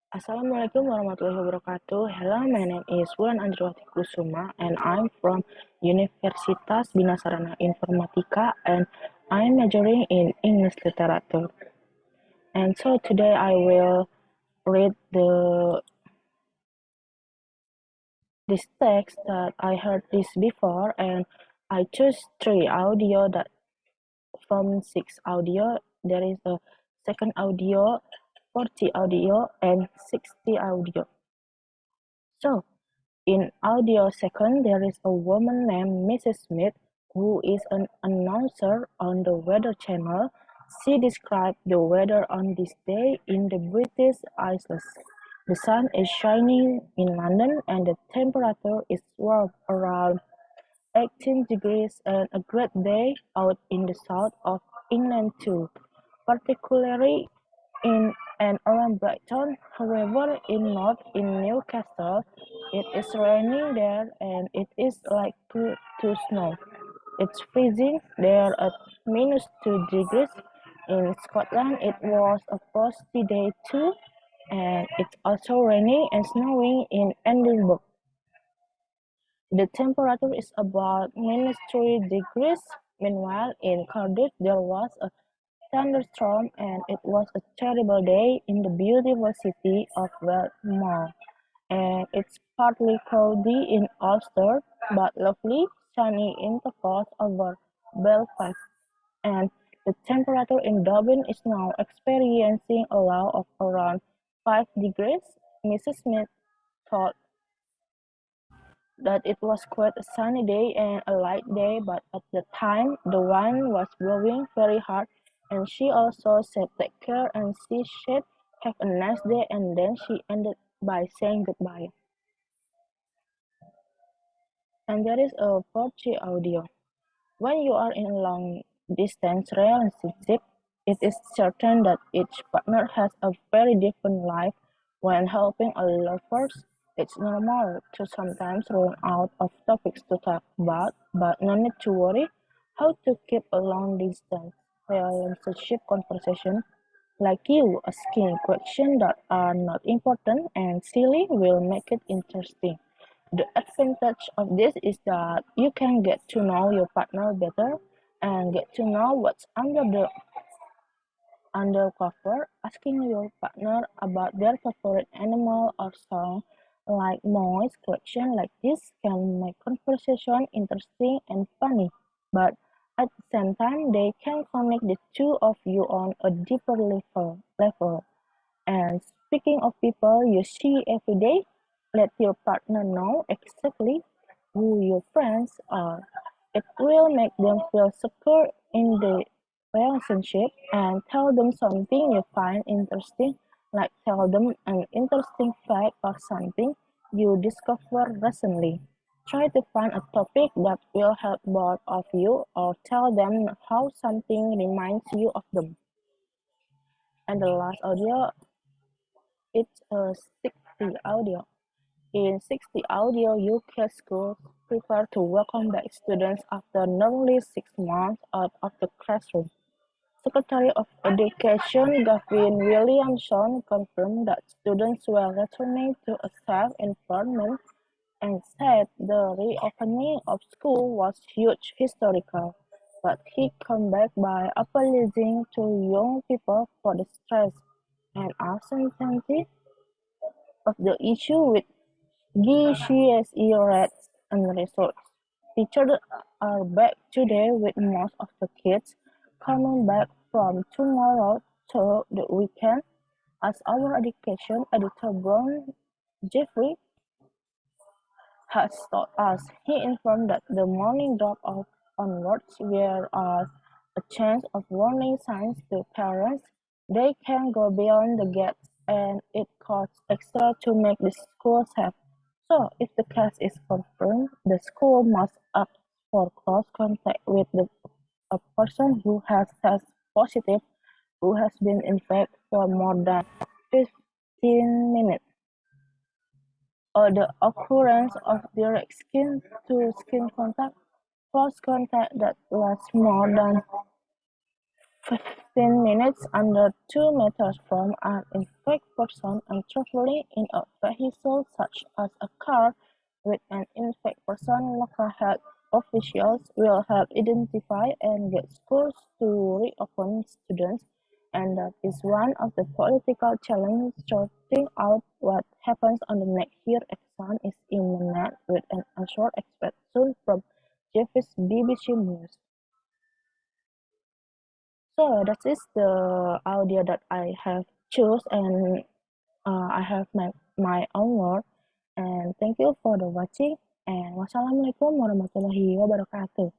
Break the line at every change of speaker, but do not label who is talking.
Assalamualaikum warahmatullahi wabarakatuh. Hello, my name is Wulan Anjarwati Kusuma and I'm from Universitas Bina Sarana Informatika and I'm majoring in English literature. And so today I will read this text that I heard this before, and I choose 3 audio that from 6 audio there is a second audio, 40 audio and 60 audio. So in audio second, there is a woman named Mrs. Smith who is an announcer on the Weather Channel. She described the weather on this day in the British Isles. The sun is shining in London and the temperature is warm around 18 degrees and a great day out in the south of England too, particularly in and around Brighton. However, in Newcastle, it is raining there and it is likely to snow. It's freezing there at -2 degrees. In Scotland, it was a frosty day too, and it's also raining and snowing in Edinburgh. The temperature is about -3 degrees. Meanwhile, in Cardiff, there was a thunderstorm and it was a terrible day in the beautiful city of Wellmore. And it's partly cloudy in Ulster, but lovely, sunny intervals over Belfast. And the temperature in Dublin is now experiencing a low of around 5 degrees. Mrs. Smith thought that it was quite a sunny day and a light day, but at the time the wind was blowing very hard, and she also said take care and she said have a nice day, and then she ended by saying goodbye. And there is a 4G audio. When you are in a long distance relationship, it is certain that each partner has a very different life. When helping a lovers, it's normal to sometimes run out of topics to talk about, but no need to worry. How to keep a long distance relationship conversation, like you asking questions that are not important and silly, will make it interesting. The advantage of this is that you can get to know your partner better and get to know what's undercover. Asking your partner about their favorite animal or song, like noise question like this, can make conversation interesting and funny. But at the same time, they can connect the two of you on a deeper level. And speaking of people you see every day, let your partner know exactly who your friends are. It will make them feel secure in the relationship, and tell them something you find interesting, like tell them an interesting fact or something you discovered recently. Try to find a topic that will help both of you, or tell them how something reminds you of them. And the last audio, it's a 60 audio. In 60 audio, UK schools prepare to welcome back students after nearly 6 months out of the classroom. Secretary of Education Gavin Williamson confirmed that students were returning to a safe environment and said the reopening of school was huge historical. But he came back by apologizing to young people for the stress and uncertainty of the issue with GCSE rates and results. Teachers are back today with most of the kids coming back from tomorrow to the weekend. As our education editor Brown Jeffrey has told us, he informed that the morning drop-off onwards were a chance of warning signs to parents. They can go beyond the gates and it costs extra to make the school safe. So, if the case is confirmed, the school must opt for close contact with a person who has tested positive, who has been infected for more than 15 minutes, or the occurrence of direct skin-to-skin contact, close contact that lasts more than 15 minutes under 2 meters from an infected person and traveling in a vehicle such as a car with an infected person. Local health officials will help identify and get schools to reopen students, and that is one of the political challenges. Sorting out what happens on the next year exam is imminent, with an answer expected soon from Jeff's BBC News. So that is the audio that I have choose, and I have my own word. And thank you for the watching. And wassalamualaikum warahmatullahi wabarakatuh.